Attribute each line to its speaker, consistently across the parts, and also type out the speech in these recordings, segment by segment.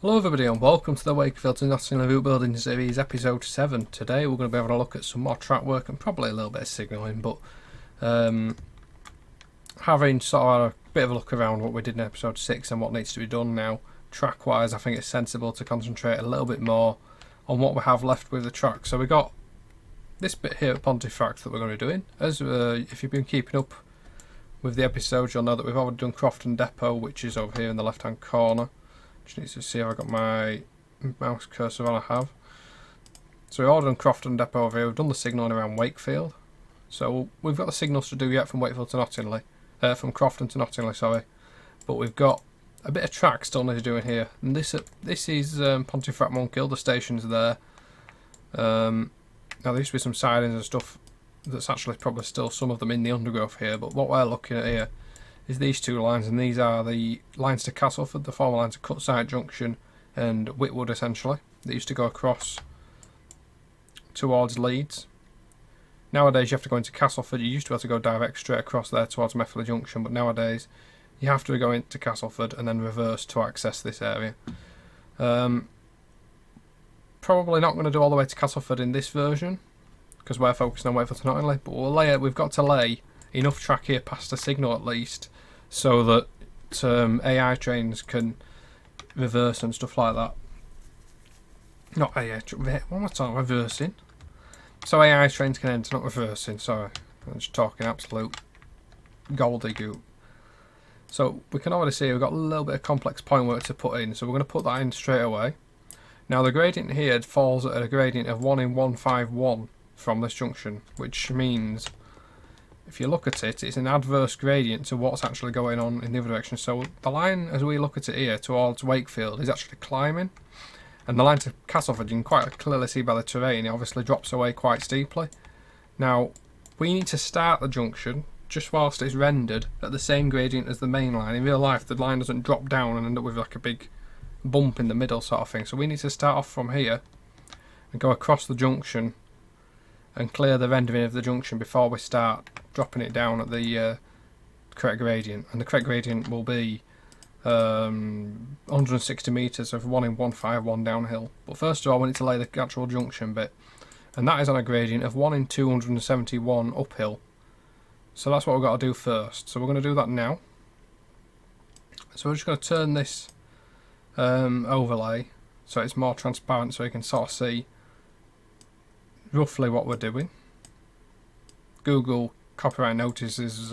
Speaker 1: Hello everybody and welcome to the Wakefield to Knottingley route building series episode 7. Today we're going to be having a look at some more track work and probably a little bit of signalling, but having sort of a bit of a look around what we did in episode 6 and what needs to be done now track wise, I think it's sensible to concentrate a little bit more on what we have left with the track. So we got this bit here at Pontefract that we're going to be doing. As if you've been keeping up with the episodes, you'll know that we've already done Crofton Depot, which is over here in the left hand corner. Just need to see if I've got my mouse cursor on. I have. So we've already done Crofton Depot over here. We've done the signalling around Wakefield. So we've got the signals to do yet from Wakefield to Knottingley. From Crofton to Knottingley, sorry. But we've got a bit of track still need to do in here. And this is Pontefract Monkhill, the station's there. Now there used to be some sidings and stuff that's actually probably still some of them in the undergrowth here. But what we're looking at here is these two lines, and these are the lines to Castleford, the former lines to Cutside Junction and Whitwood essentially. They used to go across towards Leeds. Nowadays you have to go into Castleford. You used to be able to go direct straight across there towards Methley Junction, but nowadays you have to go into Castleford and then reverse to access this area. Probably not going to do all the way to Castleford in this version because we're focusing on Wakefield to Knottingley, but we've got to lay enough track here past a signal at least so that AI trains can reverse and stuff like that. Not AI, what am I talking, reversing? So AI trains can enter, not reversing, sorry. I'm just talking absolute gobbledygook. So we can already see we've got a little bit of complex point work to put in, so we're going to put that in straight away. Now the gradient here falls at a gradient of 1 in 151 from this junction, which means if you look at it, it's an adverse gradient to what's actually going on in the other direction. So the line, as we look at it here towards Wakefield, is actually climbing. And the line to Castleford, you can quite clearly see by the terrain, it obviously drops away quite steeply. Now, we need to start the junction just whilst it's rendered at the same gradient as the main line. In real life, the line doesn't drop down and end up with like a big bump in the middle sort of thing. So we need to start off from here and go across the junction and clear the rendering of the junction before we start dropping it down at the correct gradient. And the correct gradient will be 160 metres of 1 in 151 downhill. But first of all, we need to lay the actual junction bit, and that is on a gradient of 1 in 271 uphill. So that's what we've got to do first. So we're going to do that now. So we're just going to turn this overlay so it's more transparent so you can sort of see roughly what we're doing. Google copyright notices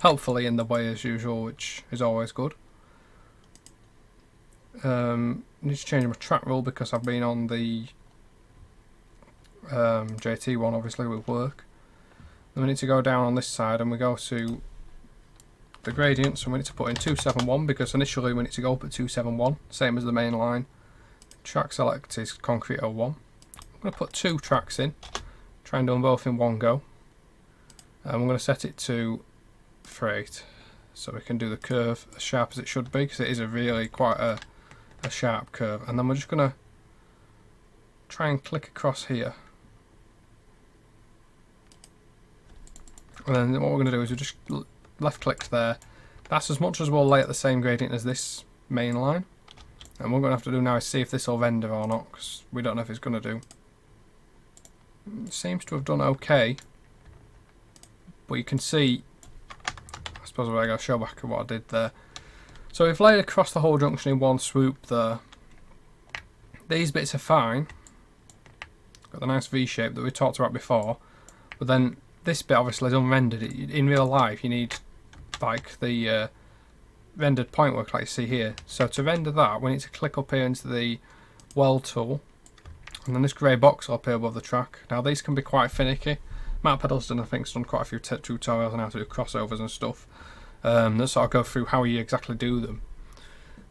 Speaker 1: helpfully in the way as usual, which is always good. Need to change my track rule because I've been on the JT one obviously with work. Then we need to go down on this side and we go to the gradients, and we need to put in 271 because initially we need to go up at 271, same as the main line. Track select is concrete 01. I'm going to put 2 tracks in, try and do them both in one go. And I'm going to set it to freight so we can do the curve as sharp as it should be, because it is a really quite a sharp curve. And then we're just going to try and click across here. And then what we're going to do is we just left click there. That's as much as we'll lay at the same gradient as this main line. And what we're going to have to do now is see if this will render or not, because we don't know if it's going to do. It seems to have done okay, but you can see, I suppose I gotta show back what I did there. So we've laid across the whole junction in one swoop there. These bits are fine, got the nice V shape that we talked about before, but then this bit obviously is unrendered. In real life you need like the rendered point work like you see here. So to render that we need to click up here into the weld tool, and then this grey box will appear above the track. Now these can be quite finicky. Matt Pedalston I think has done quite a few tutorials on how to do crossovers and stuff that sort of go through how you exactly do them.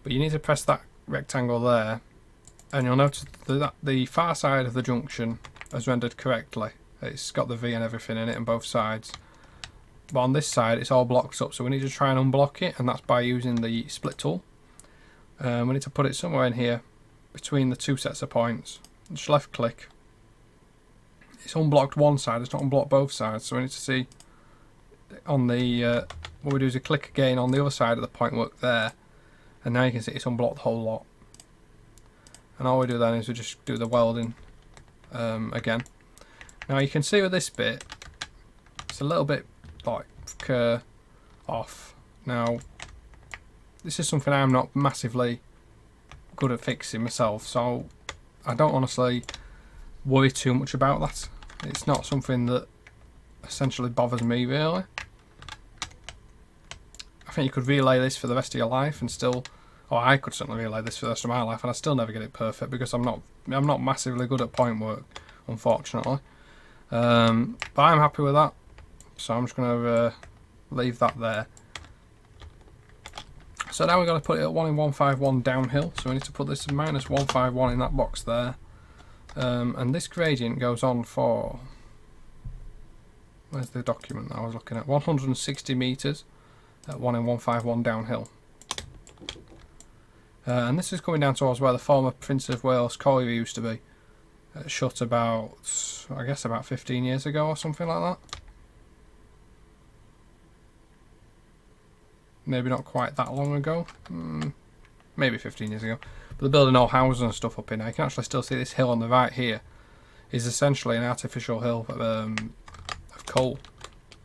Speaker 1: But you need to press that rectangle there, and you'll notice that the far side of the junction is rendered correctly. It's got the V and everything in it on both sides. But on this side it's all blocked up, so we need to try and unblock it, and that's by using the split tool. We need to put it somewhere in here between the two sets of points. Just left click. It's unblocked one side, it's not unblocked both sides, so we need to see on the what we do is we click again on the other side of the point work there, and now you can see it's unblocked the whole lot. and all we do then is we just do the welding again. Now you can see with this bit, it's a little bit like off. Now this is something I'm not massively good at fixing myself, so I don't honestly worry too much about that. It's not something that essentially bothers me really. I think you could relay this for the rest of your life and still, or I could certainly relay this for the rest of my life and I still never get it perfect because I'm not massively good at point work, unfortunately. But I'm happy with that, so I'm just going to leave that there. So now we're going to put it at 1 in 151 downhill, so we need to put this minus 151 in that box there. And this gradient goes on for, where's the document that I was looking at, 160 metres at 1 in 151 downhill. And this is coming down towards where the former Prince of Wales colliery used to be. Shut about, I guess about 15 years ago or something like that. Maybe not quite that long ago. Maybe 15 years ago. But they're building all houses and stuff up in there. You can actually still see this hill on the right here is essentially an artificial hill of coal.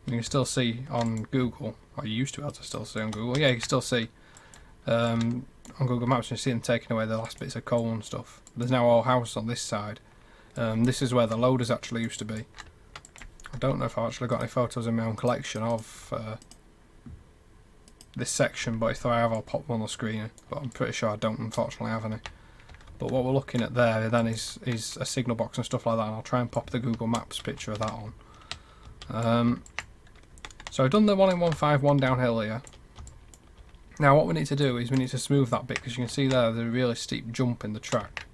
Speaker 1: You can still see on Google, or you used to be able to still see on Google. Yeah, you can still see on Google Maps, you see them taking away the last bits of coal and stuff. There's now all houses on this side. This is where the loaders actually used to be. I don't know if I've actually got any photos in my own collection of this section, but if I have, I'll pop them on the screen. But I'm pretty sure I don't, unfortunately, have any. But what we're looking at there then is a signal box and stuff like that, and I'll try and pop the Google Maps picture of that on. So I've done the 1 in 151 downhill here. Now what we need to do is we need to smooth that bit, because you can see there's a really steep jump in the track.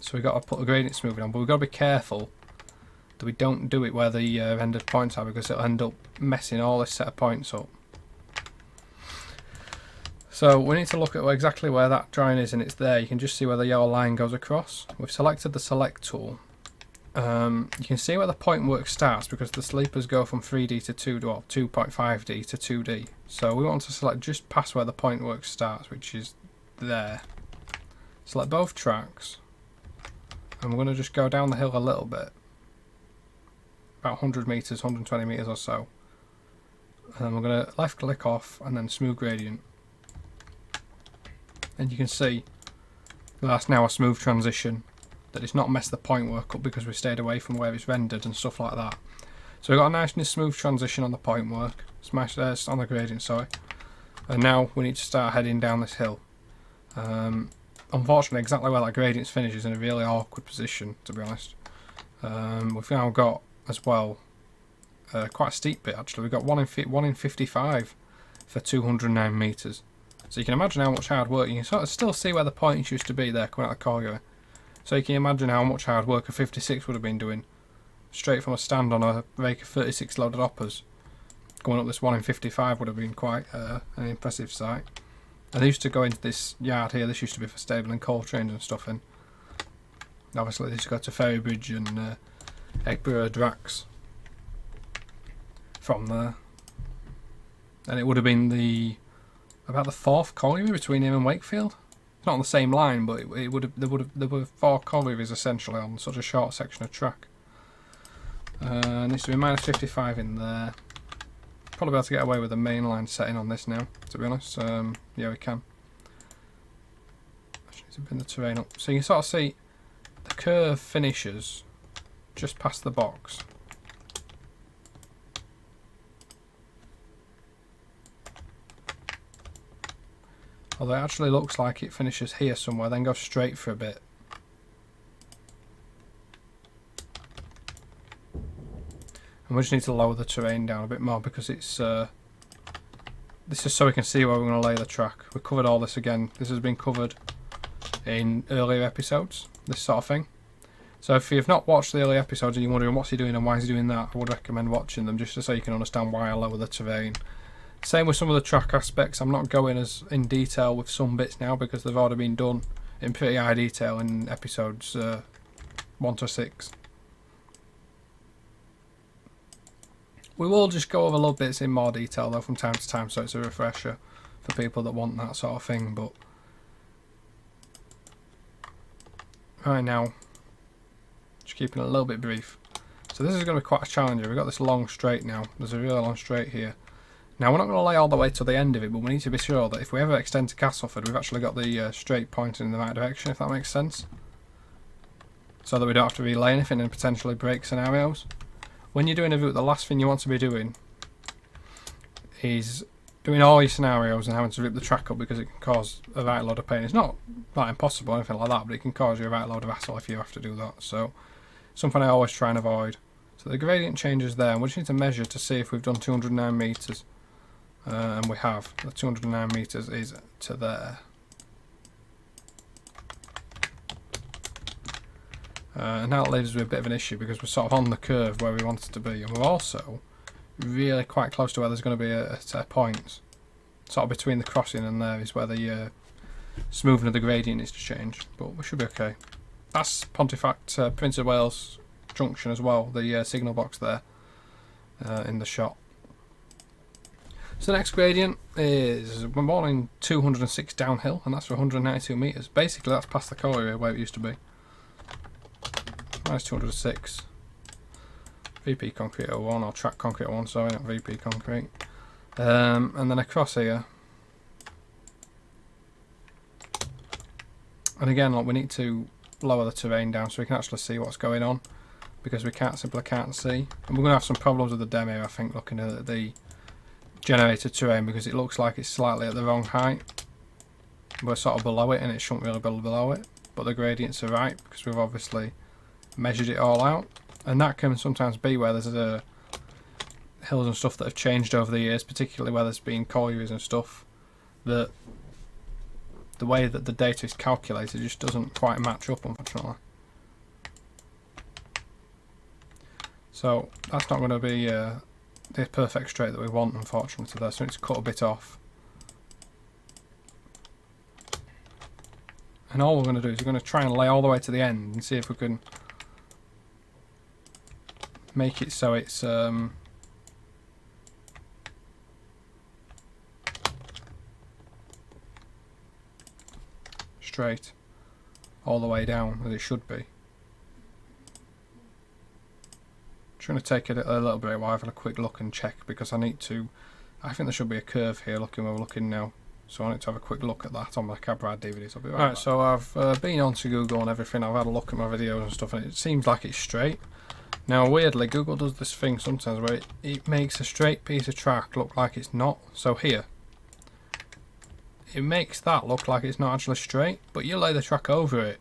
Speaker 1: So we've got to put a gradient smoothing on, but we've got to be careful that we don't do it where the ended points are, because it'll end up messing all this set of points up. So we need to look at exactly where that drawing is, and it's there. You can just see where the yellow line goes across. We've selected the select tool. You can see where the point work starts, because the sleepers go from 3D to 2D, or 2.5D to 2D. So we want to select just past where the point work starts, which is there. Select both tracks, and we're going to just go down the hill a little bit, about 100 metres, 120 metres or so. And then we're going to left click off and then smooth gradient. And you can see that's now a smooth transition, that it's not messed the point work up because we stayed away from where it's rendered and stuff like that. So we've got a nice and smooth transition on the point work, on the gradient, sorry. And now we need to start heading down this hill. Unfortunately, exactly where that gradient finishes in a really awkward position, to be honest. We've now got as well quite a steep bit actually. We've got 1 in 55 for 209 metres. So you can imagine how much hard work. You can sort of still see where the points used to be there coming out of the colliery. So you can imagine how much hard work a 56 would have been doing straight from a stand on a rake of 36 loaded hoppers. Going up this 1 in 55 would have been quite an impressive sight. And they used to go into this yard here. This used to be for stabling coal trains and stuff in. Obviously this go to Ferrybridge and Ep.7 Drax from there. And it would have been about the 4th colliery between him and Wakefield. Not on the same line, but there were 4 collieries essentially on such a short section of track. Needs to be minus 55 in there. Probably be able to get away with the mainline setting on this now, to be honest. Yeah, we can. Actually need to bring the terrain up. So you can sort of see the curve finishes just past the box. Although it actually looks like it finishes here somewhere, then goes straight for a bit. And we just need to lower the terrain down a bit more, because it's this is so we can see where we're going to lay the track. We've covered all this again. This has been covered in earlier episodes, this sort of thing. So if you've not watched the earlier episodes and you're wondering what's he doing and why is he doing that, I would recommend watching them just so you can understand why I lower the terrain. Same with some of the track aspects. I'm not going as in detail with some bits now because they've already been done in pretty high detail in episodes 1 to 6. We will just go over little bits in more detail though from time to time, so it's a refresher for people that want that sort of thing. But Right now, just keeping it a little bit brief. So this is going to be quite a challenge. We've got this long straight now. There's a really long straight here. Now we're not going to lay all the way to the end of it, but we need to be sure that if we ever extend to Castleford, we've actually got the straight pointing in the right direction, if that makes sense. So that we don't have to relay anything and potentially break scenarios. When you're doing a route, the last thing you want to be doing is doing all your scenarios and having to rip the track up, because it can cause a right load of pain. It's not that impossible or anything like that, but it can cause you a right load of hassle if you have to do that. So something I always try and avoid. So the gradient changes there, and we just need to measure to see if we've done 209 metres. And we have. The 209 metres is to there. And now it leaves us with a bit of an issue because we're sort of on the curve where we want it to be, and we're also really quite close to where there's going to be a set of points. Sort of between the crossing and there is where the smoothing of the gradient needs to change, but we should be okay. That's Pontefract Prince of Wales Junction as well, the signal box there in the shot. So the next gradient is, we're modeling 206 downhill, and that's for 192 metres. Basically that's past the colliery where it used to be. Minus 206. VP Concrete 01, or Track Concrete 01, sorry, not VP Concrete. And then across here. And again, like, we need to lower the terrain down so we can actually see what's going on, because we simply can't see. And we're going to have some problems with the demo, I think, looking at the generated terrain, because it looks like it's slightly at the wrong height. We're sort of below it, and it shouldn't really be below it, but the gradients are right because we've obviously measured it all out. And that can sometimes be where there's hills and stuff that have changed over the years, particularly where there's been collieries and stuff, that the way that the data is calculated just doesn't quite match up, unfortunately. So that's not going to be the perfect straight that we want, unfortunately, there, so we need to cut a bit off. And all we're going to do is we're going to try and lay all the way to the end and see if we can make it so it's straight all the way down as it should be. Trying to take it a little bit while I have a quick look and check, because I think there should be a curve here looking where we're looking now. So I need to have a quick look at that on my Cab Ride DVDs. I'll be right back. So I've been onto Google and everything. I've had a look at my videos and stuff, and it seems like it's straight. Now weirdly, Google does this thing sometimes where it makes a straight piece of track look like it's not. So here, it makes that look like it's not actually straight, but you lay the track over it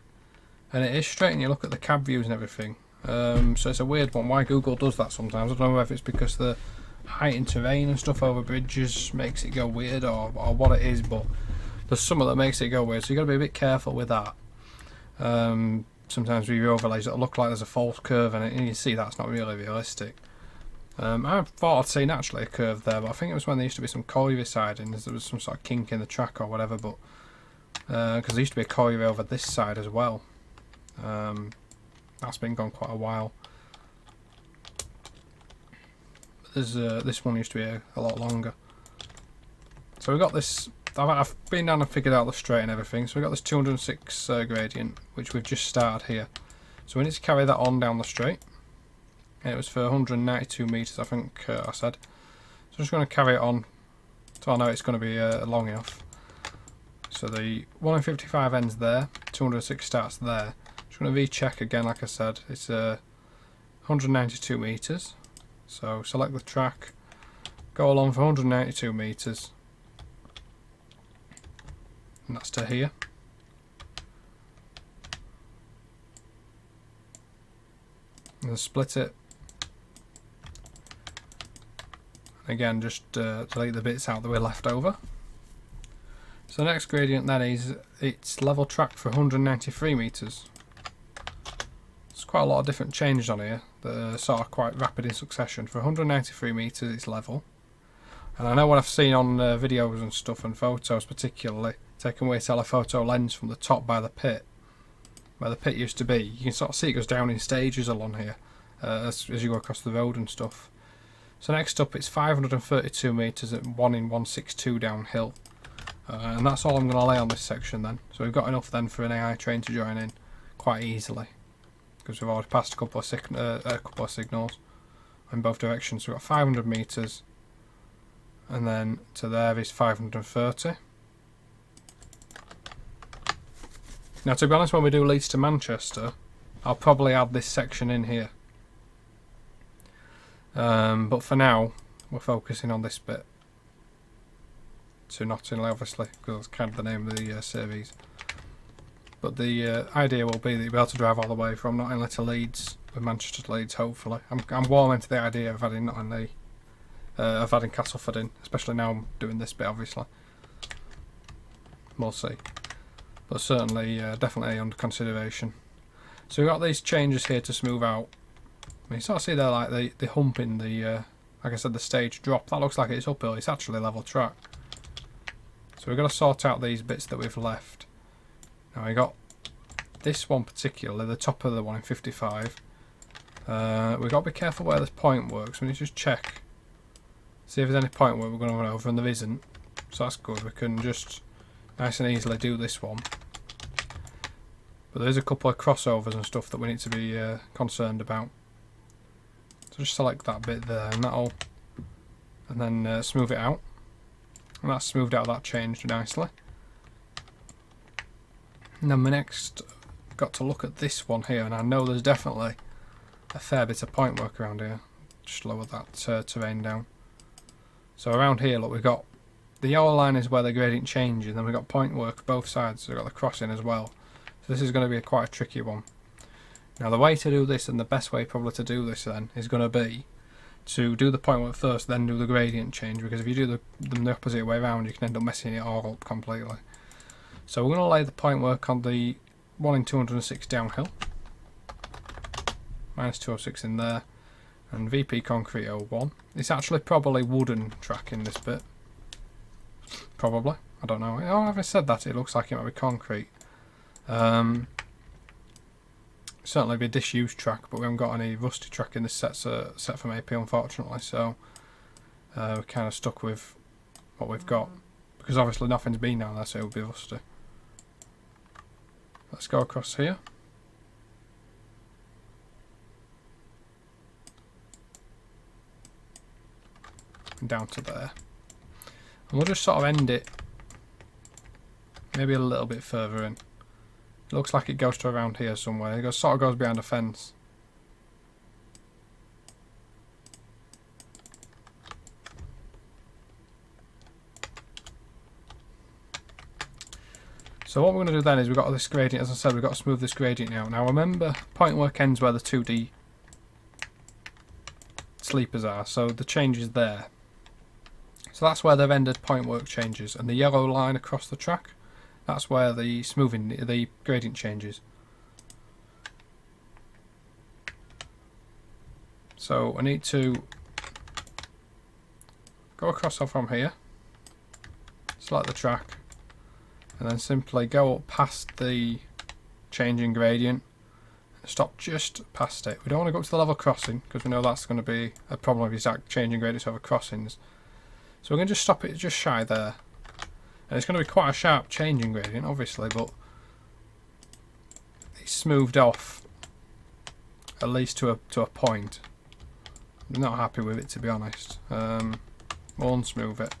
Speaker 1: and it is straight, and you look at the cab views and everything. So it's a weird one why Google does that sometimes. I don't know if it's because the height in terrain and stuff over bridges makes it go weird, or what it is, but there's something that makes it go weird, so you've got to be a bit careful with that. Sometimes with your overlays it'll look like there's a false curve in it, and you see that's not really realistic. I thought I'd seen actually a curve there, but I think it was when there used to be some colliery sidings, there was some sort of kink in the track or whatever, but because there used to be a colliery over this side as well. That's been gone quite a while. There's this one used to be a lot longer. So we've got this. I've been down and figured out the straight and everything. So we've got this 206 gradient, which we've just started here. So we need to carry that on down the straight. And it was for 192 metres, I think I said. So I'm just going to carry it on so I know it's going to be long enough. So the 1 in 55 ends there, 206 starts there. Just going to recheck again, like I said. It's 192 metres. So select the track, go along for 192 metres, and that's to here. And then split it. And again, just delete the bits out that were left over. So the next gradient then is it's level track for 193 metres. There's quite a lot of different changes on here that are sort of quite rapid in succession. For 193 metres it's level. And I know what I've seen on videos and stuff and photos particularly, taking away telephoto lens from the top by the pit, where the pit used to be. You can sort of see it goes down in stages along here as you go across the road and stuff. So next up it's 532 metres at 1 in 162 downhill. And that's all I'm going to lay on this section then. So we've got enough then for an AI train to join in quite easily because we've already passed a couple of signals in both directions. So we've got 500 metres, and then to there is 530. Now, to be honest, when we do Leeds to Manchester, I'll probably add this section in here. But for now, we're focusing on this bit. To Knottingley, obviously, because that's kind of the name of the series. But the idea will be that you'll be able to drive all the way from Knottingley to Leeds, with Manchester to Leeds, hopefully. I'm warm into the idea of adding Knottingley, of adding Castleford in, especially now I'm doing this bit, obviously. We'll see. But certainly, definitely under consideration. So we've got these changes here to smooth out. I mean, you sort of see there, like the hump in the, like I said, the stage drop. That looks like it's uphill. It's actually level track. So we've got to sort out these bits that we've left. Now we got this one particularly, the top of the one in 55. We've got to be careful where this point works. We need to just check, see if there's any point where we're going to run over, and there isn't. So that's good. We can just nice and easily do this one. But there's a couple of crossovers and stuff that we need to be concerned about. So just select that bit there, and that'll, and then smooth it out. And that's smoothed out that change nicely. And then we next got to look at this one here, and I know there's definitely a fair bit of point work around here. Just lower that terrain down. So around here, look, we've got the yellow line is where the gradient changes, and then we've got point work both sides, so we've got the crossing as well. So this is going to be quite a tricky one. Now the way to do this, and the best way probably to do this then, is going to be to do the point work first, then do the gradient change, because if you do them the opposite way around, you can end up messing it all up completely. So we're going to lay the point work on the 1 in 206 downhill, minus 206 in there, and VP concrete 01. It's actually probably wooden track in this bit. Probably. I don't know. Oh, having said that, it looks like it might be concrete. Certainly be a disused track, but we haven't got any rusty track in this set from AP, unfortunately, so we're kind of stuck with what we've got, because obviously nothing's been down there, so it would be rusty. Let's go across here. And down to there. And we'll just sort of end it maybe a little bit further in. It looks like it goes to around here somewhere. It sort of goes behind a fence. So what we're going to do then is we've got this gradient, as I said, we've got to smooth this gradient out. Now remember, point work ends where the 2D sleepers are, so the change is there. So that's where the rendered point work changes, and the yellow line across the track, that's where the the gradient changes. So I need to go across from here, select the track, and then simply go up past the changing gradient and stop just past it. We don't want to go up to the level crossing, because we know that's going to be a problem with exact changing gradients over crossings. So we're going to just stop it just shy there. And it's going to be quite a sharp changing gradient, obviously, but it's smoothed off at least to a point. I'm not happy with it, to be honest. We'll unsmooth it.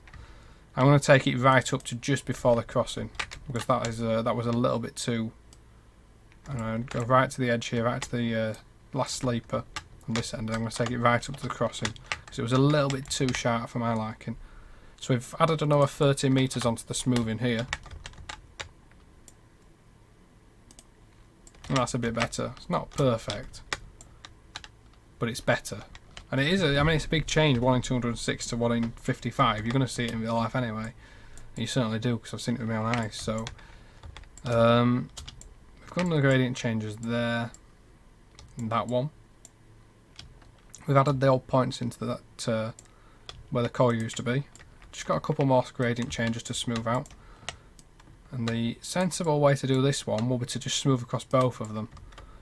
Speaker 1: I'm going to take it right up to just before the crossing, because that was a little bit too. Go right to the edge here, right to the last sleeper on this end. And I'm going to take it right up to the crossing, because it was a little bit too sharp for my liking. So we've added another 30 metres onto the smoothing here. And that's a bit better. It's not perfect, but it's better. And it is, I mean, it's a big change, 1 in 206 to 1 in 55. You're going to see it in real life anyway. And you certainly do, because I've seen it with my own eyes. So, we've got the gradient changes there. And that one. We've added the old points into that, where the core used to be. Just got a couple more gradient changes to smooth out. And the sensible way to do this one will be to just smooth across both of them.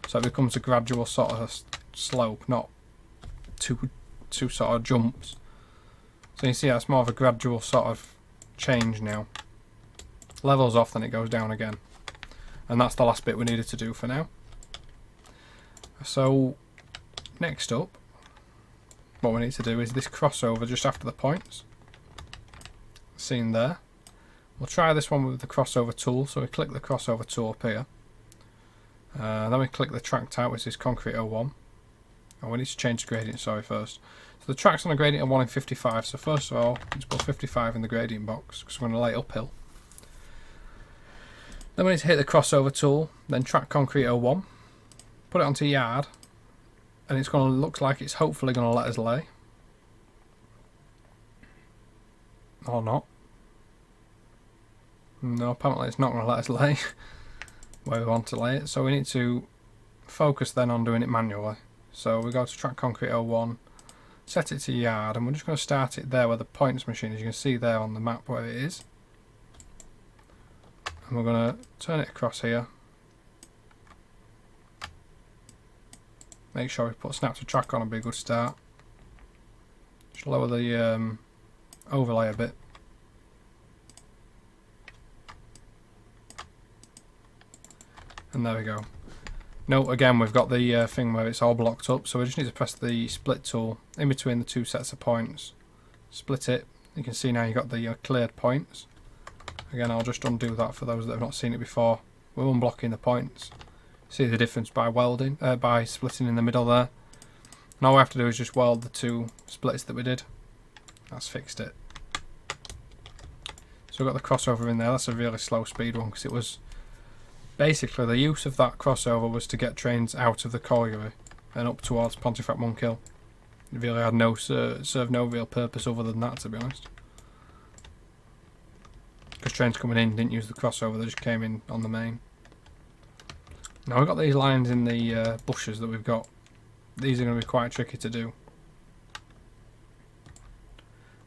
Speaker 1: So it becomes a gradual sort of slope, not two sort of jumps. So you see that's more of a gradual sort of change now. Levels off, then it goes down again. And that's the last bit we needed to do for now. So next up, what we need to do is this crossover just after the points. Seen there. We'll try this one with the crossover tool. So we click the crossover tool up here. Then we click the track type, which is concrete 01. And we need to change the gradient, sorry, first. So the track's on a gradient of 1 in 55. So first of all, let's put 55 in the gradient box because we're going to lay it uphill. Then we need to hit the crossover tool, then track concrete 01. Put it onto yard. And it's going to look like it's hopefully going to let us lay. Or not. No, apparently it's not going to let us lay where we want to lay it. So we need to focus then on doing it manually. So we go to track concrete 01, set it to yard, and we're just going to start it there where the points machine is. You can see there on the map where it is. And we're going to turn it across here. Make sure we put snap to track on, would be a good start. Just lower the overlay a bit. And there we go. Note again, we've got the thing where it's all blocked up, so we just need to press the split tool in between the two sets of points. Split it. You can see now you've got the cleared points. Again, I'll just undo that for those that have not seen it before. We're unblocking the points. See the difference by welding, by splitting in the middle there. And all we have to do is just weld the two splits that we did. That's fixed it. So we've got the crossover in there. That's a really slow speed one because it was basically the use of that crossover was to get trains out of the colliery and up towards Pontefract Monkhill. It really had no served no real purpose other than that, to be honest. Because trains coming in didn't use the crossover; they just came in on the main. Now we've got these lines in the bushes that we've got. These are going to be quite tricky to do.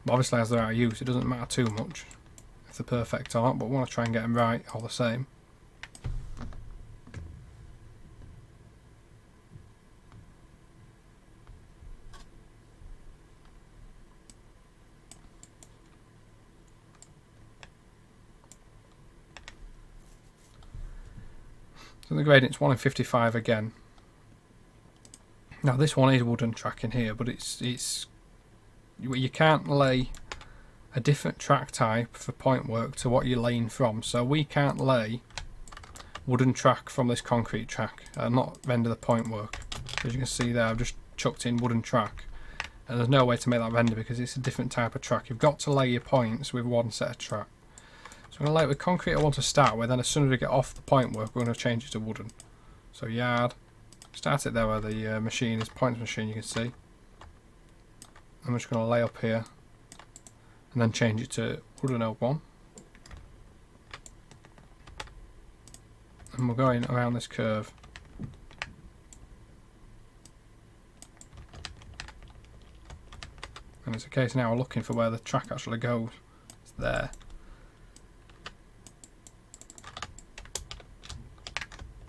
Speaker 1: But obviously as they're out of use, it doesn't matter too much if they're perfect or not, but we want to try and get them right all the same. So the gradient's 1 in 55 again. Now this one is wooden track in here, but it's you can't lay a different track type for point work to what you're laying from. So we can't lay wooden track from this concrete track and not render the point work. As you can see there, I've just chucked in wooden track, and there's no way to make that render because it's a different type of track. You've got to lay your points with one set of track. So I'm going to lay it with concrete I want to start with, then as soon as we get off the point work, we're going to change it to wooden. So yard, start it there where the machine is, points machine, you can see. I'm just going to lay up here and then change it to wooden 01. And we're going around this curve. And it's a case now we're looking for where the track actually goes. It's there.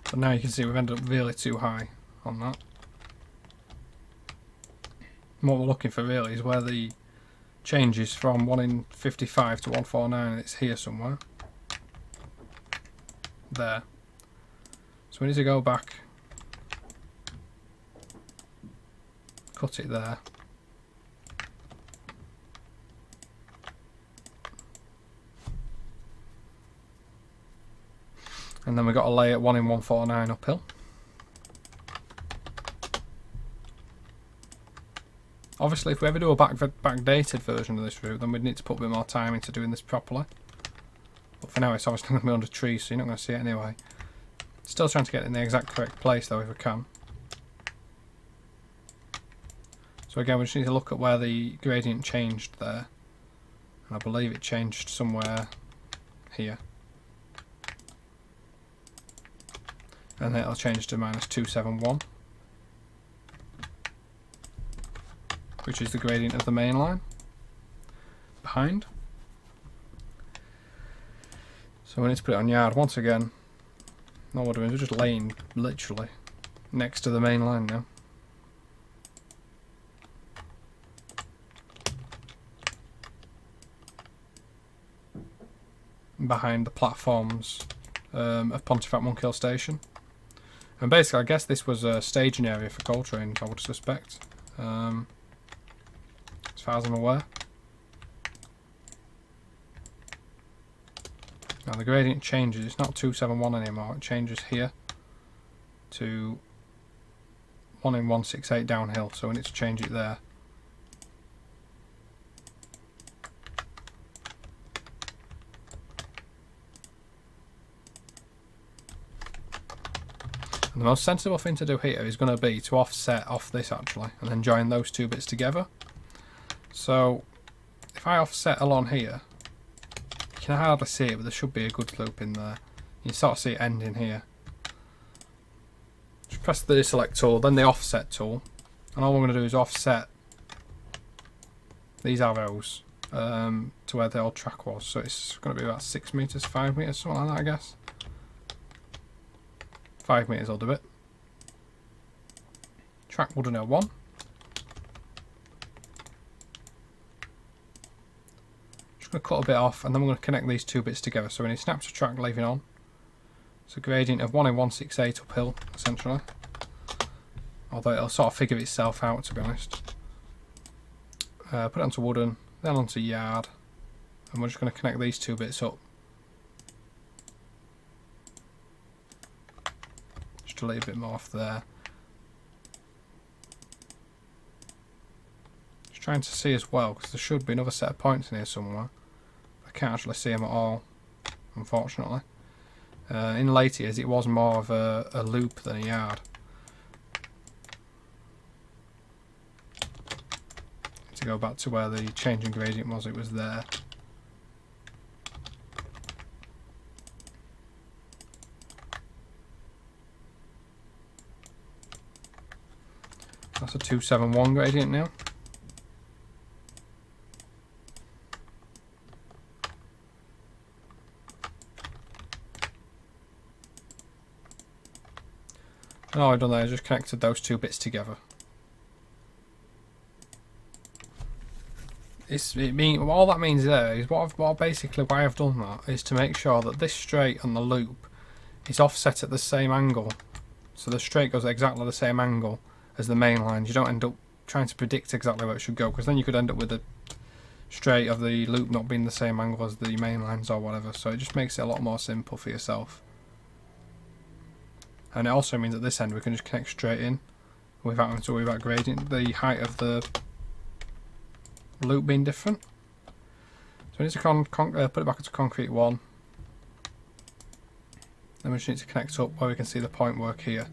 Speaker 1: But now you can see we've ended up really too high on that. And what we're looking for really is where the changes from 1 in 55 to 149, and it's here somewhere. There. So we need to go back, cut it there. And then we've got to lay it 1 in 149 uphill. Obviously, if we ever do a backdated version of this route, then we'd need to put a bit more time into doing this properly. But for now, it's obviously going to be under trees, so you're not going to see it anyway. Still trying to get it in the exact correct place, though, if we can. So again, we just need to look at where the gradient changed there. And I believe it changed somewhere here. And then it'll change to -271, which is the gradient of the main line behind. So we need to put it on yard once again. All we're doing is just laying literally next to the main line now. Behind the platforms of Pontefract Monkhill Station. And basically, I guess this was a staging area for coal trains, I would suspect. As far as I'm aware. Now the gradient changes, it's not 271 anymore, it changes here to 1 in 168 downhill, so we need to change it there. And the most sensible thing to do here is going to be to offset off this actually, and then join those two bits together. So if I offset along here, you can hardly see it, but there should be a good loop in there. You sort of see it ending here. Just press the deselect tool, then the offset tool, and all we're going to do is offset these arrows to where the old track was. So it's going to be about 6 meters, 5 meters, something like that, I guess. 5 meters odd a bit. Track 101. Just going to cut a bit off, and then we're going to connect these two bits together. So we need snaps of track leaving on. It's a gradient of 1 in 168 uphill, essentially. Although it'll sort of figure itself out, to be honest. Put it onto wooden, then onto yard, and we're just going to connect these two bits up. Just a little bit more off there. Just trying to see as well, because there should be another set of points in here somewhere. I can't actually see them at all, unfortunately. In later years it was more of a loop than a yard. To go back to where the changing gradient was, it was there. That's a 271 gradient now. And all I've done there is just connected those two bits together. All that means there is basically why I've done that is to make sure that this straight and the loop is offset at the same angle. So the straight goes at exactly the same angle as the main lines. You don't end up trying to predict exactly where it should go, because then you could end up with the straight of the loop not being the same angle as the main lines or whatever. So it just makes it a lot more simple for yourself. And it also means at this end we can just connect straight in without having to worry about gradient, the height of the loop being different. So we need to put it back into concrete 1. Then we just need to connect up where we can see the point work here.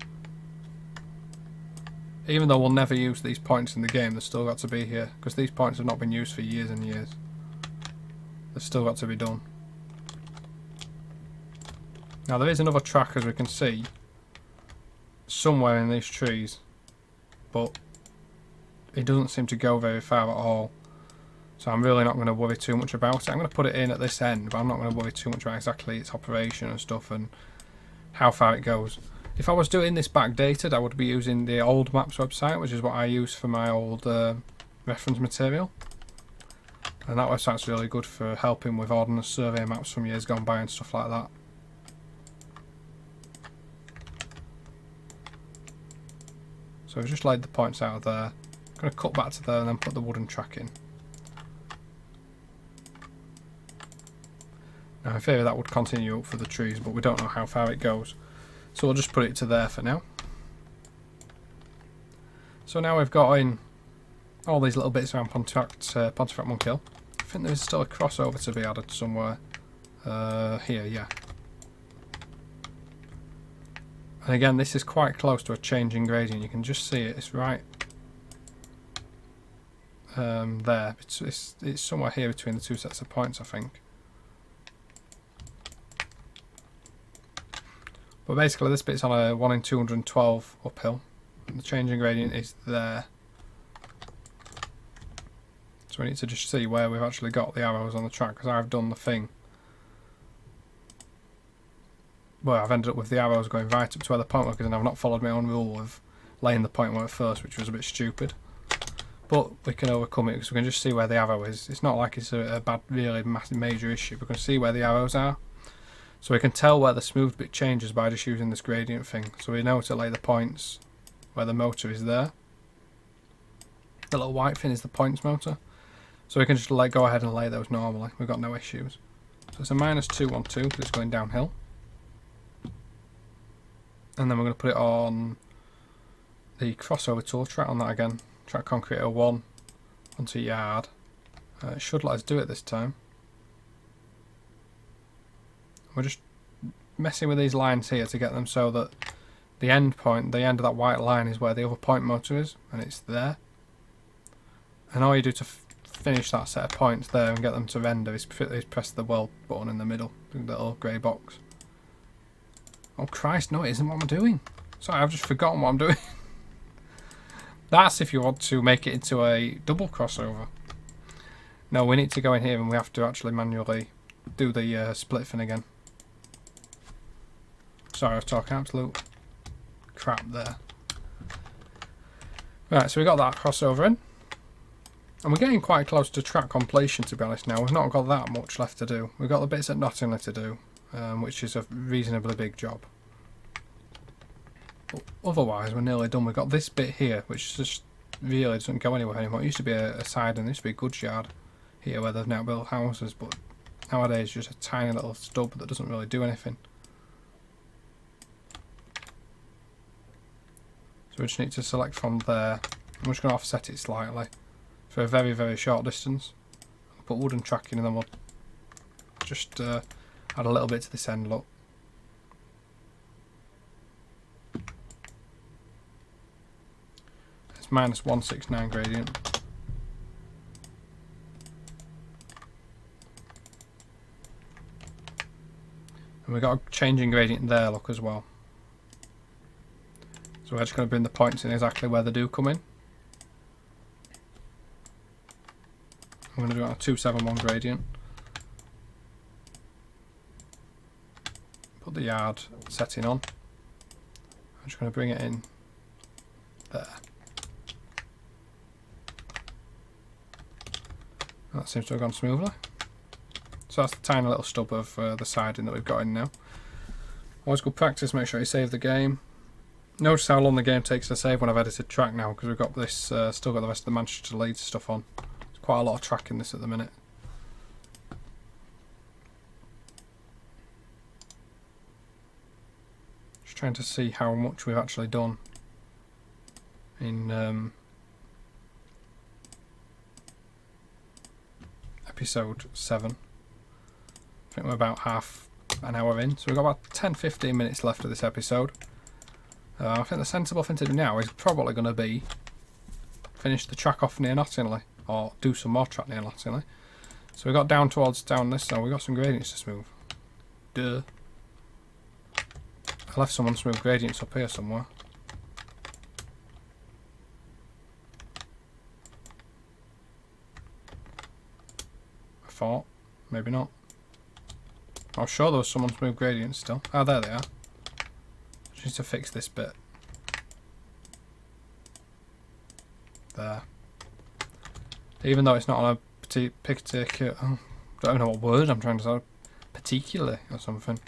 Speaker 1: Even though we'll never use these points in the game, they've still got to be here, because these points have not been used for years and years. They've still got to be done. Now there is another track, as we can see, somewhere in these trees, but it doesn't seem to go very far at all. So I'm really not going to worry too much about it. I'm going to put it in at this end, but I'm not going to worry too much about exactly its operation and stuff and how far it goes. If I was doing this backdated, I would be using the old maps website, which is what I use for my old reference material. And that website's really good for helping with ordnance survey maps from years gone by and stuff like that. So I've just laid the points out of there. I'm going to cut back to there and then put the wooden track in. Now in theory that would continue up for the trees, but we don't know how far it goes. So we'll just put it to there for now. So now we've got in all these little bits around Pontefract Monkhill. I think there's still a crossover to be added somewhere. Here, yeah. And again, this is quite close to a changing gradient. You can just see it. It's right there. It's somewhere here between the two sets of points, I think. But basically this bit's on a 1 in 212 uphill. And the changing gradient is there. So we need to just see where we've actually got the arrows on the track, because I've done the thing. Well, I've ended up with the arrows going right up to where the point work is, and I've not followed my own rule of laying the point work first, which was a bit stupid. But we can overcome it, because we can just see where the arrow is. It's not like it's a bad, really massive, major issue. We can see where the arrows are. So we can tell where the smooth bit changes by just using this gradient thing. So we know to lay the points where the motor is there. The little white thing is the points motor. So we can just go ahead and lay those normally. We've got no issues. So it's a -212 because it's going downhill. And then we're going to put it on the crossover tool, track on that again. Track concrete 01 onto yard. It should let us do it this time. We're just messing with these lines here to get them so that the end point, the end of that white line is where the other point motor is, and it's there. And all you do to finish that set of points there and get them to render is press the weld button in the middle, the little grey box. Oh Christ, no it isn't what I'm doing. Sorry, I've just forgotten what I'm doing. That's if you want to make it into a double crossover. No, we need to go in here and we have to actually manually do the split thing again. Sorry, I was talking absolute crap there. Right, so we got that crossover in. And we're getting quite close to track completion, to be honest now. We've not got that much left to do. We've got the bits at Knottingley to do, which is a reasonably big job. But otherwise, we're nearly done. We've got this bit here, which just really doesn't go anywhere anymore. It used to be a siding, there used to be a goods yard here where they've now built houses, but nowadays just a tiny little stub that doesn't really do anything. So we just need to select from there. I'm just going to offset it slightly for a very, very short distance. I'll put wooden tracking and then we'll just add a little bit to this end, look. It's -169 gradient. And we've got a changing gradient there, look, as well. So we're just going to bring the points in exactly where they do come in. I'm going to do it on a 271 gradient. Put the yard setting on. I'm just going to bring it in there. That seems to have gone smoothly. So that's the tiny little stub of the siding that we've got in now. Always good practice, make sure you save the game. Notice how long the game takes to save when I've edited track now, because we've got this, still got the rest of the Manchester to Leeds stuff on. There's quite a lot of track in this at the minute. Just trying to see how much we've actually done in episode 7. I think we're about half an hour in, so we've got about 10-15 minutes left of this episode. I think the sensible thing to do now is probably going to be finish the track off near Knottingley, or do some more track near Knottingley. So we got down this, so we got some gradients to smooth. Duh. I left some unsmooth gradients up here somewhere. I thought, maybe not. I was sure there was some unsmooth gradients still. Ah, there they are. Just need to fix this bit. There. Even though it's not on a particular... Oh, I don't know what word I'm trying to say. Particularly or something.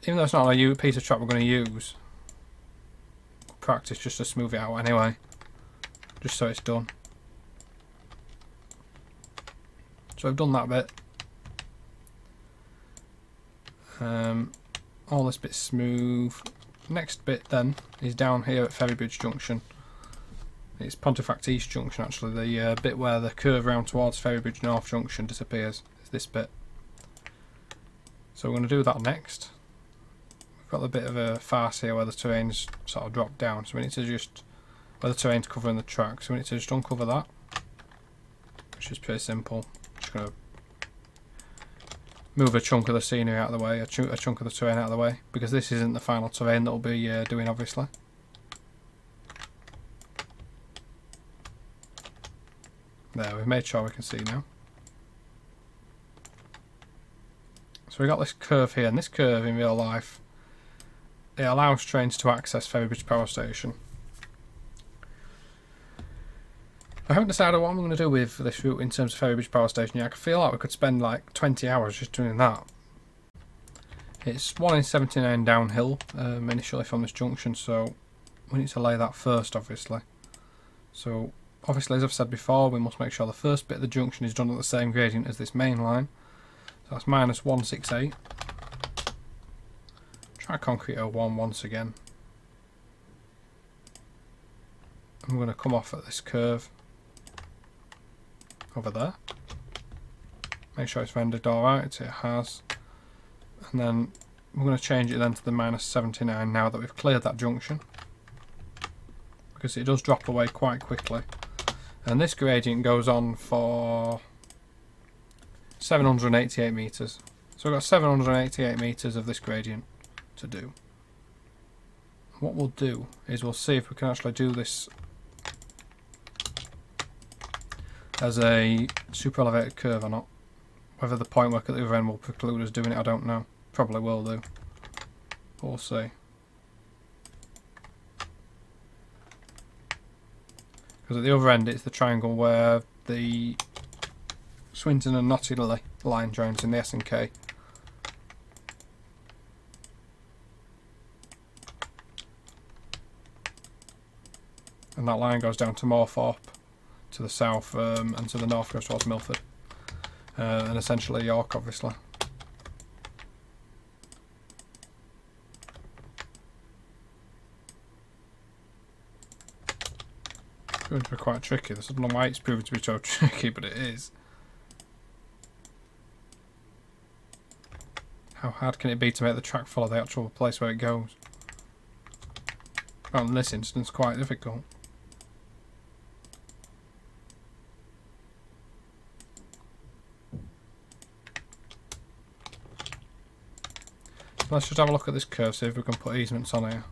Speaker 1: Even though it's not on a piece of track we're going to use, practice just to smooth it out anyway. Just so it's done. So I've done that bit. All this bit's smooth. Next bit then is down here at Ferrybridge Junction. It's Pontefract East Junction actually, the bit where the curve round towards Ferrybridge North Junction disappears. It's this bit. So we're going to do that next. We've got a bit of a farce here where the terrain's sort of dropped down, so we need to just, where the terrain's covering the track, so we need to just uncover that, which is pretty simple. Just going to move a chunk of the scenery out of the way, a chunk of the terrain out of the way, because this isn't the final terrain that we'll be doing, obviously. There, we've made sure we can see now. So we've got this curve here, and this curve in real life, it allows trains to access Ferrybridge Power Station. I haven't decided what I'm going to do with this route in terms of Ferrybridge Power Station yet. I feel like we could spend like 20 hours just doing that. It's 1 in 79 downhill initially from this junction, so we need to lay that first, obviously. So obviously, as I've said before, we must make sure the first bit of the junction is done at the same gradient as this main line. So that's minus 168. Try concrete 01 once again. I'm going to come off at this curve over there. Make sure it's rendered alright, it has. And then we're going to change it then to the minus 79 now that we've cleared that junction, because it does drop away quite quickly. And this gradient goes on for 788 metres. So we've got 788 metres of this gradient to do. What we'll do is we'll see if we can actually do this as a super elevated curve or not. Whether the point work at the other end will preclude us doing it, I don't know. Probably will do. But we'll see. Because at the other end it's the triangle where the Swinton and Knottingley line joins in the S and K. And that line goes down to Morthorpe to the south, and to the north goes towards Milford. And essentially York, obviously. It's going to be quite tricky. I don't know why it's proven to be so tricky, but it is. How hard can it be to make the track follow the actual place where it goes? Well, in this instance, quite difficult. Let's just have a look at this curve, see if we can put easements on here.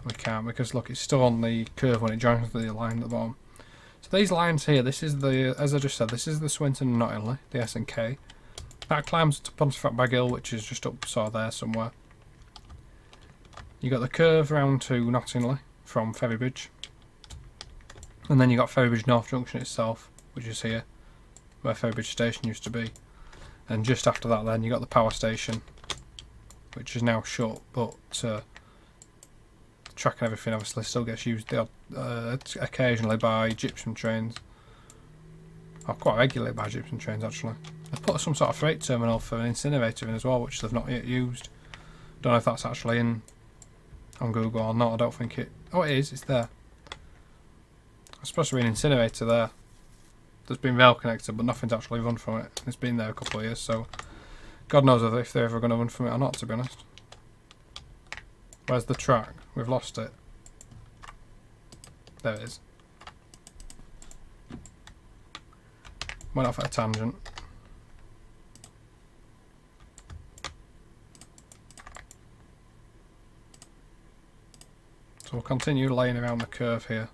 Speaker 1: We can't, because look, it's still on the curve when it joins the line at the bottom. So these lines here, this is the, as I just said, this is the Swinton and Knottingley, the S and K. That climbs to Pontefract Monkhill, which is just up sort of there somewhere. You got the curve round to Knottingley from Ferrybridge. And then you got Ferrybridge North Junction itself, which is here, where Ferrybridge Station used to be. And just after that then you got the power station, which is now shut, but the track and everything obviously still gets used occasionally by gypsum trains. Or quite regularly by gypsum trains actually. They've put some sort of freight terminal for an incinerator in as well, which they've not yet used. Don't know if that's actually in on Google or not, I don't think it... Oh, it is, it's there. There's supposed to be an incinerator there. There's been rail connected, but nothing's actually run from it. It's been there a couple of years, so God knows if they're ever going to run from it or not, to be honest. Where's the track? We've lost it. There it is. Went off at a tangent. So we'll continue laying around the curve here.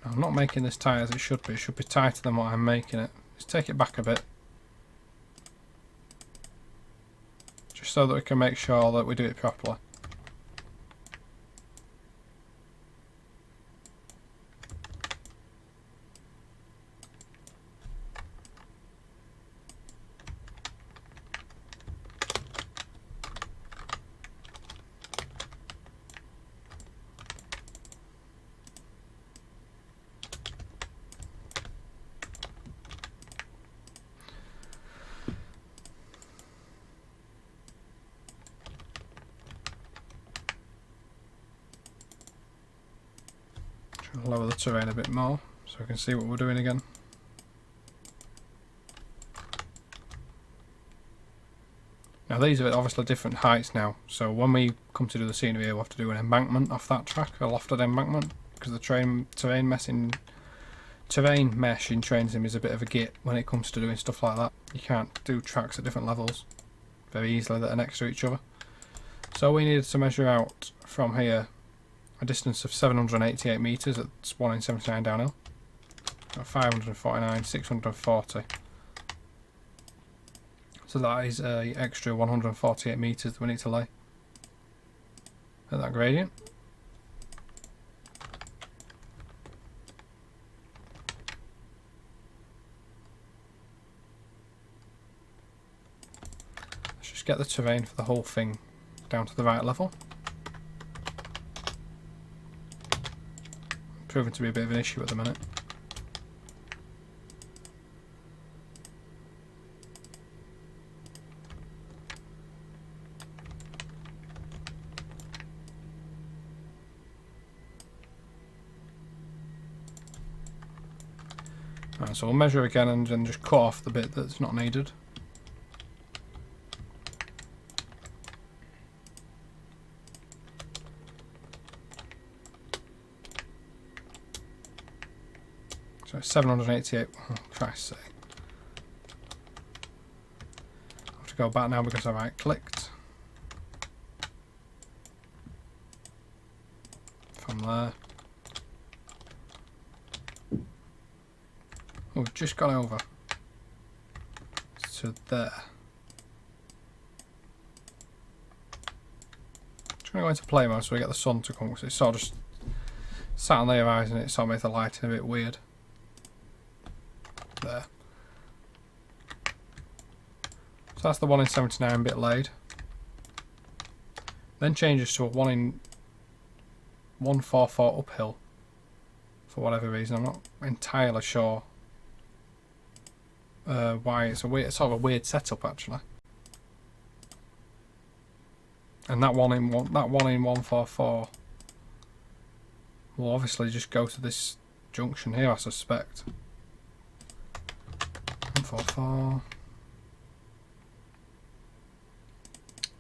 Speaker 1: I'm not making this tight as it should be. It should be tighter than what I'm making it. Let's take it back a bit. Just so that we can make sure that we do it properly. Lower the terrain a bit more so we can see what we're doing again. Now these are obviously different heights now, so when we come to do the scenery we'll have to do an embankment off that track, a lofted embankment, because the terrain mesh in train sim is a bit of a git when it comes to doing stuff like that. You can't do tracks at different levels very easily that are next to each other. So we needed to measure out from here a distance of 788 metres at 1 in 79 downhill. Got 549, 640. So that is an extra 148 metres that we need to lay at that gradient. just get the terrain for the whole thing down to the right level. Proving to be a bit of an issue at the minute. Right, so we'll measure again and then just cut off the bit that's not needed. So 788, oh Christ's sake. I have to go back now because I right clicked. From there. Oh, we've just gone over to there. Just going to go into play mode so we get the sun to come, because it's sort of just sat on the horizon, it sort of makes the lighting a bit weird. There. So that's the 1 in 79 bit laid. Then changes to a 1 in 144 uphill. For whatever reason, I'm not entirely sure why. It's sort of a weird setup actually. And that 1 in 144 will obviously just go to this junction here, I suspect. 144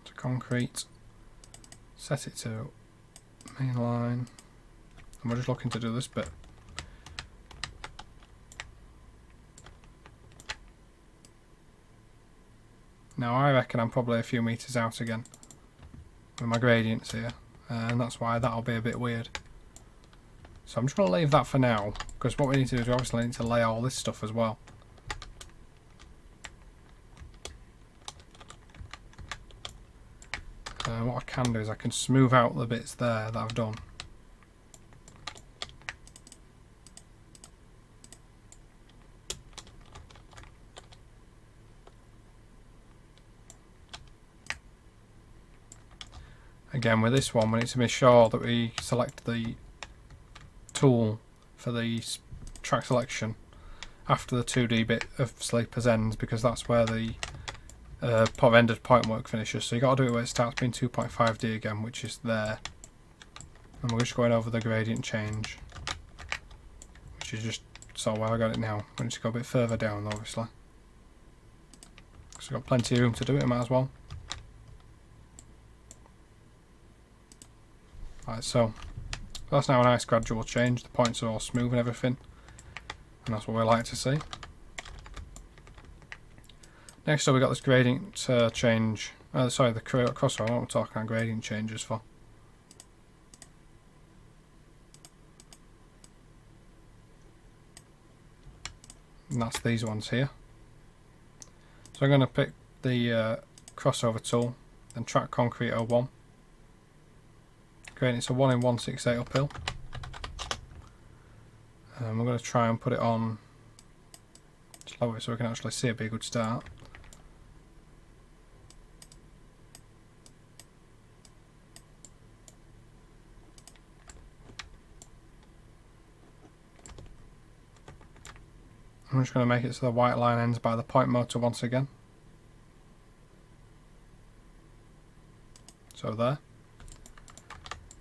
Speaker 1: to concrete. Set it to main line. And we're just looking to do this bit. Now I reckon I'm probably a few metres out again with my gradients here, and that's why that'll be a bit weird. So I'm just going to leave that for now, because what we need to do is we obviously need to lay all this stuff as well. What I can do is I can smooth out the bits there that I've done. Again, with this one, we need to make sure that we select the tool for the track selection after the 2D bit of Sleeper's End, because that's where the ended point work finishes. So you got to do it where it starts being 2.5D again, which is there. And we're just going over the gradient change, which is just so where I got it now. We need to go a bit further down, obviously, because we've got plenty of room to do it. Might as well. Right, so that's now a nice gradual change. The points are all smooth and everything, and that's what we like to see. Next up, we got this gradient change. Sorry, the crossover. I don't want to talk about gradient changes for. And that's these ones here. So I'm going to pick the crossover tool, then track concrete 01. It's a 1 in 168 uphill. And we're going to try and put it on slower so we can actually see it. Be a good start. I'm just going to make it so the white line ends by the point motor once again. So there.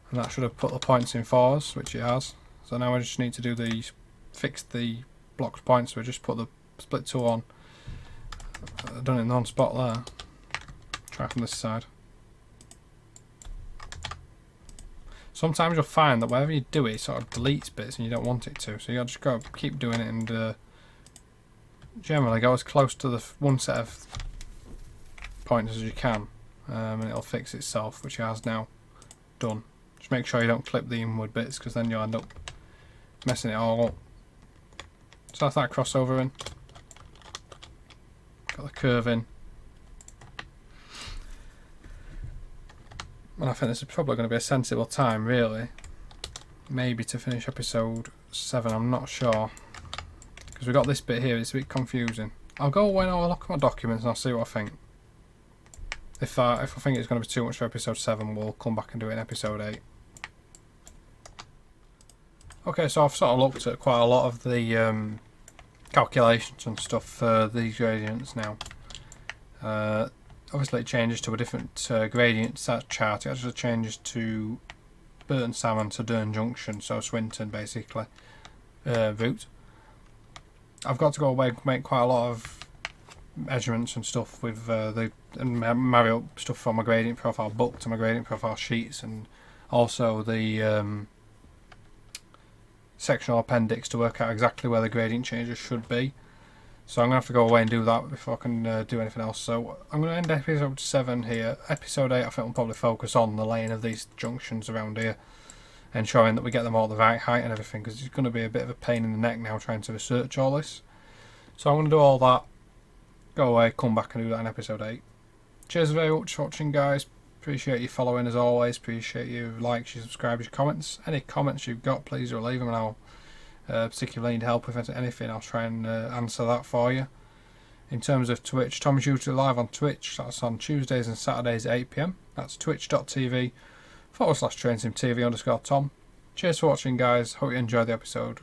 Speaker 1: And that should have put the points in for us, which it has. So now we just need to do fix the blocked points. So we just put the split tool on. I've done it non-spot there. Try from this side. Sometimes you'll find that wherever you do it, it sort of deletes bits and you don't want it to. So you just got to keep doing it and generally go as close to the one set of points as you can, and it'll fix itself, which it has now done. Just make sure you don't clip the inward bits, because then you'll end up messing it all up. So that's that crossover in. Got the curve in. And I think this is probably going to be a sensible time, really. Maybe to finish episode 7, I'm not sure. Because we've got this bit here, it's a bit confusing. I'll go away and I'll look at my documents and I'll see what I think. If I think it's going to be too much for episode 7, we'll come back and do it in episode 8. Okay, so I've sort of looked at quite a lot of the calculations and stuff for these gradients now. Obviously it changes to a different gradient chart. It actually changes to Burton Salmon to Durn Junction, so Swinton basically route. I've got to go away and make quite a lot of measurements and stuff with and marry up stuff from my gradient profile book to my gradient profile sheets, and also the sectional appendix to work out exactly where the gradient changes should be. So I'm going to have to go away and do that before I can do anything else. So I'm going to end episode 7 here. Episode 8 I think will probably focus on the laying of these junctions around here, ensuring that we get them all the right height and everything, because it's going to be a bit of a pain in the neck now trying to research all this. So I'm going to do all that, go away, come back and do that in episode 8. Cheers very much for watching, guys. Appreciate you following as always. Appreciate you likes, your subscribes, your comments. Any comments you've got, please leave them, and I'll particularly need help with anything, I'll try and answer that for you. In terms of Twitch, Tom's usually live on Twitch. That's on Tuesdays and Saturdays at 8 PM. That's twitch.tv/TrainSimTV_Tom. Cheers for watching, guys. Hope you enjoyed the episode.